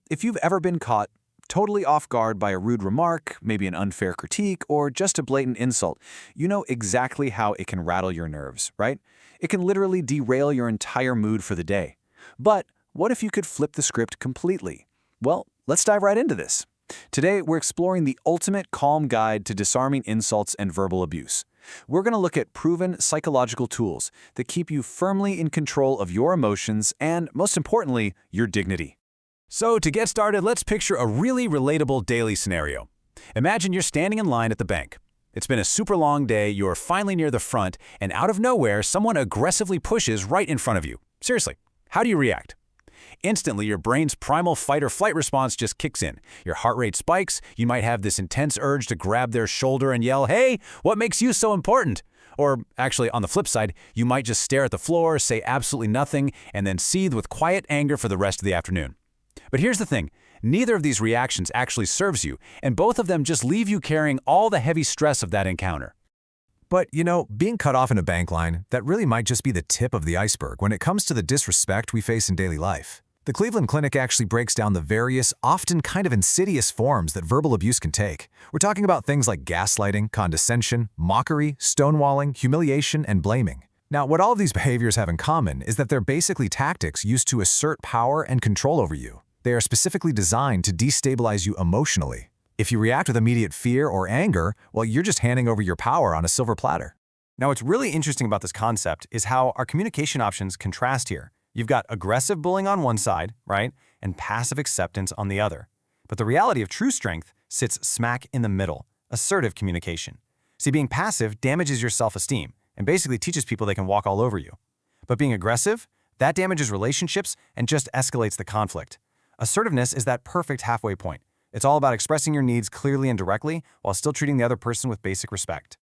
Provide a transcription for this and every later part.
If you've ever been caught totally off guard by a rude remark, maybe an unfair critique, or just a blatant insult, you know exactly how it can rattle your nerves, right? It can literally derail your entire mood for the day. But what if you could flip the script completely? Well, let's dive right into this. Today, we're exploring the ultimate calm guide to disarming insults and verbal abuse. We're going to look at proven psychological tools that keep you firmly in control of your emotions and, most importantly, your dignity. So to get started, let's picture a really relatable daily scenario. Imagine you're standing in line at the bank. It's been a super long day, you're finally near the front, and out of nowhere, someone aggressively pushes right in front of you. Seriously, how do you react? Instantly, your brain's primal fight-or-flight response just kicks in. Your heart rate spikes, you might have this intense urge to grab their shoulder and yell, "Hey, what makes you so important?" Or actually, on the flip side, you might just stare at the floor, say absolutely nothing, and then seethe with quiet anger for the rest of the afternoon. But here's the thing, neither of these reactions actually serves you, and both of them just leave you carrying all the heavy stress of that encounter. But, being cut off in a bank line, that really might just be the tip of the iceberg when it comes to the disrespect we face in daily life. The Cleveland Clinic actually breaks down the various, often kind of insidious forms that verbal abuse can take. We're talking about things like gaslighting, condescension, mockery, stonewalling, humiliation, and blaming. Now, what all of these behaviors have in common is that they're basically tactics used to assert power and control over you. They are specifically designed to destabilize you emotionally. If you react with immediate fear or anger, well, you're just handing over your power on a silver platter. Now, what's really interesting about this concept is how our communication options contrast here. You've got aggressive bullying on one side, right, and passive acceptance on the other. But the reality of true strength sits smack in the middle, assertive communication. See, being passive damages your self-esteem and basically teaches people they can walk all over you. But being aggressive, that damages relationships and just escalates the conflict. Assertiveness is that perfect halfway point. It's all about expressing your needs clearly and directly while still treating the other person with basic respect.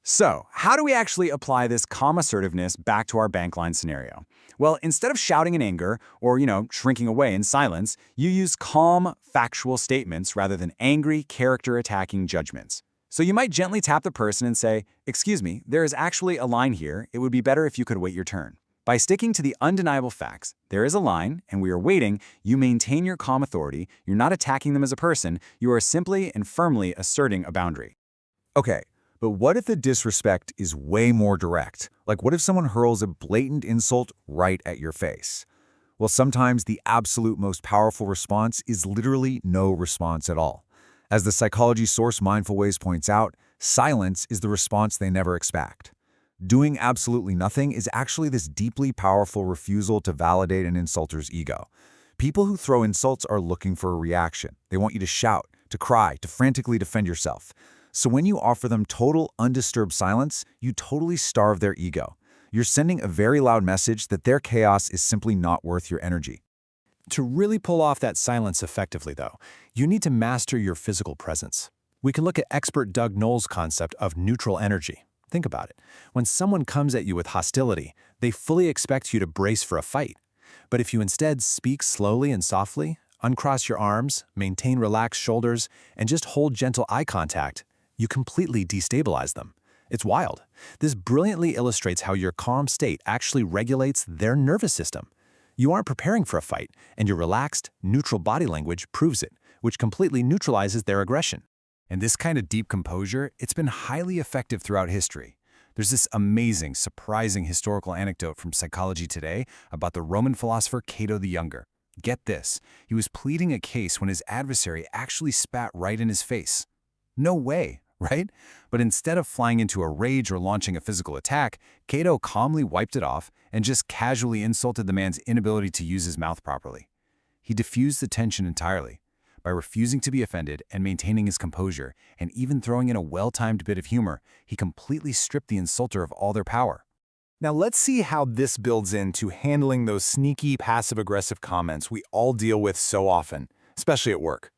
So, how do we actually apply this calm assertiveness back to our bank line scenario? Well, instead of shouting in anger or, shrinking away in silence, you use calm, factual statements rather than angry, character-attacking judgments. So you might gently tap the person and say, "Excuse me, there is actually a line here. It would be better if you could wait your turn." By sticking to the undeniable facts, there is a line, and we are waiting, you maintain your calm authority, you're not attacking them as a person, you are simply and firmly asserting a boundary. Okay, but what if the disrespect is way more direct? Like what if someone hurls a blatant insult right at your face? Well, sometimes the absolute most powerful response is literally no response at all. As the psychology source Mindful Ways points out, silence is the response they never expect. Doing absolutely nothing is actually this deeply powerful refusal to validate an insulter's ego. People who throw insults are looking for a reaction. They want you to shout, to cry, to frantically defend yourself. So when you offer them total, undisturbed silence, you totally starve their ego. You're sending a very loud message that their chaos is simply not worth your energy. To really pull off that silence effectively, though, you need to master your physical presence. We can look at expert Doug Knoll's concept of neutral energy. Think about it. When someone comes at you with hostility, they fully expect you to brace for a fight. But if you instead speak slowly and softly, uncross your arms, maintain relaxed shoulders, and just hold gentle eye contact, you completely destabilize them. It's wild. This brilliantly illustrates how your calm state actually regulates their nervous system. You aren't preparing for a fight, and your relaxed, neutral body language proves it, which completely neutralizes their aggression. And this kind of deep composure, it's been highly effective throughout history. There's this amazing, surprising historical anecdote from Psychology Today about the Roman philosopher Cato the Younger. Get this, he was pleading a case when his adversary actually spat right in his face. No way, right? But instead of flying into a rage or launching a physical attack, Cato calmly wiped it off and just casually insulted the man's inability to use his mouth properly. He diffused the tension entirely. By refusing to be offended and maintaining his composure, and even throwing in a well-timed bit of humor, he completely stripped the insulter of all their power. Now let's see how this builds into handling those sneaky, passive-aggressive comments we all deal with so often, especially at work.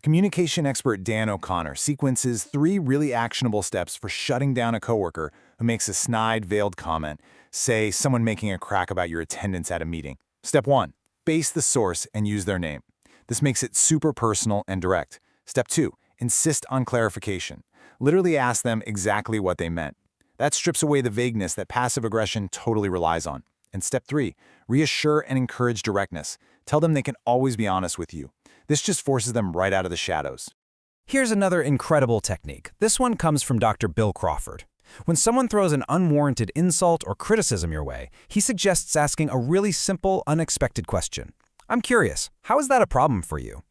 Communication expert Dan O'Connor sequences 3 really actionable steps for shutting down a coworker who makes a snide, veiled comment, say someone making a crack about your attendance at a meeting. Step 1, base the source and use their name. This makes it super personal and direct. Step 2, insist on clarification. Literally ask them exactly what they meant. That strips away the vagueness that passive aggression totally relies on. And step 3, reassure and encourage directness. Tell them they can always be honest with you. This just forces them right out of the shadows. Here's another incredible technique. This one comes from Dr. Bill Crawford. When someone throws an unwarranted insult or criticism your way, he suggests asking a really simple, unexpected question. I'm curious, how is that a problem for you?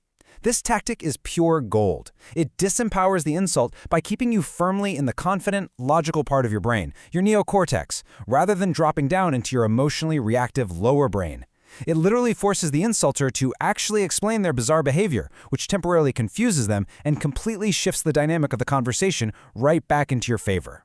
This tactic is pure gold. It disempowers the insult by keeping you firmly in the confident, logical part of your brain, your neocortex, rather than dropping down into your emotionally reactive lower brain. It literally forces the insulter to actually explain their bizarre behavior, which temporarily confuses them and completely shifts the dynamic of the conversation right back into your favor.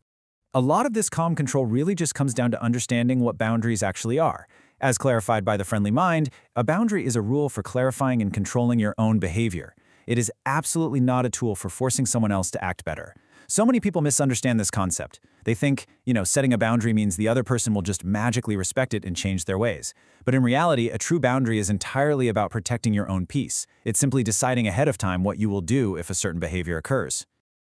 A lot of this calm control really just comes down to understanding what boundaries actually are. As clarified by the friendly mind, a boundary is a rule for clarifying and controlling your own behavior. It is absolutely not a tool for forcing someone else to act better. So many people misunderstand this concept. They think, setting a boundary means the other person will just magically respect it and change their ways. But in reality, a true boundary is entirely about protecting your own peace. It's simply deciding ahead of time what you will do if a certain behavior occurs.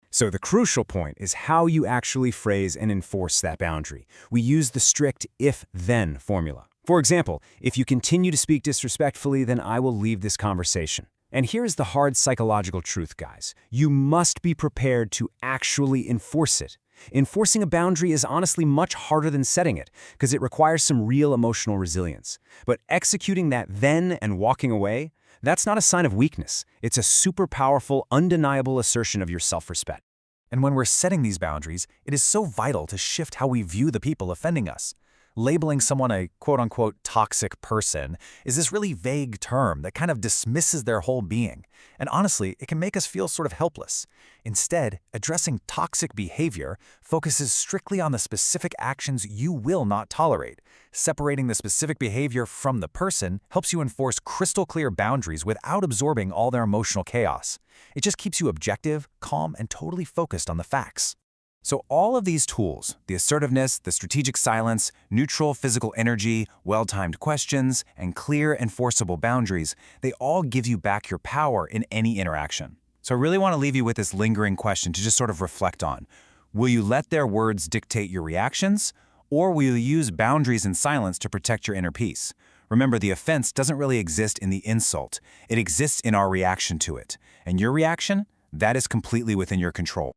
So the crucial point is how you actually phrase and enforce that boundary. We use the strict if-then formula. For example, if you continue to speak disrespectfully, then I will leave this conversation. And here's the hard psychological truth, guys. You must be prepared to actually enforce it. Enforcing a boundary is honestly much harder than setting it, because it requires some real emotional resilience. But executing that then and walking away, that's not a sign of weakness. It's a super powerful, undeniable assertion of your self-respect. And when we're setting these boundaries, it is so vital to shift how we view the people offending us. Labeling someone a quote-unquote toxic person is this really vague term that kind of dismisses their whole being. And honestly, it can make us feel sort of helpless. Instead, addressing toxic behavior focuses strictly on the specific actions you will not tolerate. Separating the specific behavior from the person helps you enforce crystal clear boundaries without absorbing all their emotional chaos. It just keeps you objective, calm, and totally focused on the facts. So all of these tools, the assertiveness, the strategic silence, neutral physical energy, well-timed questions, and clear enforceable boundaries, they all give you back your power in any interaction. So I really want to leave you with this lingering question to just sort of reflect on. Will you let their words dictate your reactions, or will you use boundaries and silence to protect your inner peace? Remember, the offense doesn't really exist in the insult. It exists in our reaction to it. And your reaction, that is completely within your control.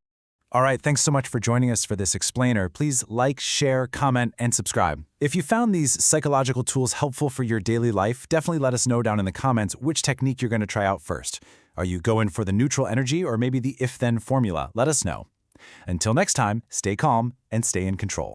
All right, thanks so much for joining us for this explainer. Please like, share, comment, and subscribe. If you found these psychological tools helpful for your daily life, definitely let us know down in the comments which technique you're going to try out first. Are you going for the neutral energy or maybe the if-then formula? Let us know. Until next time, stay calm and stay in control.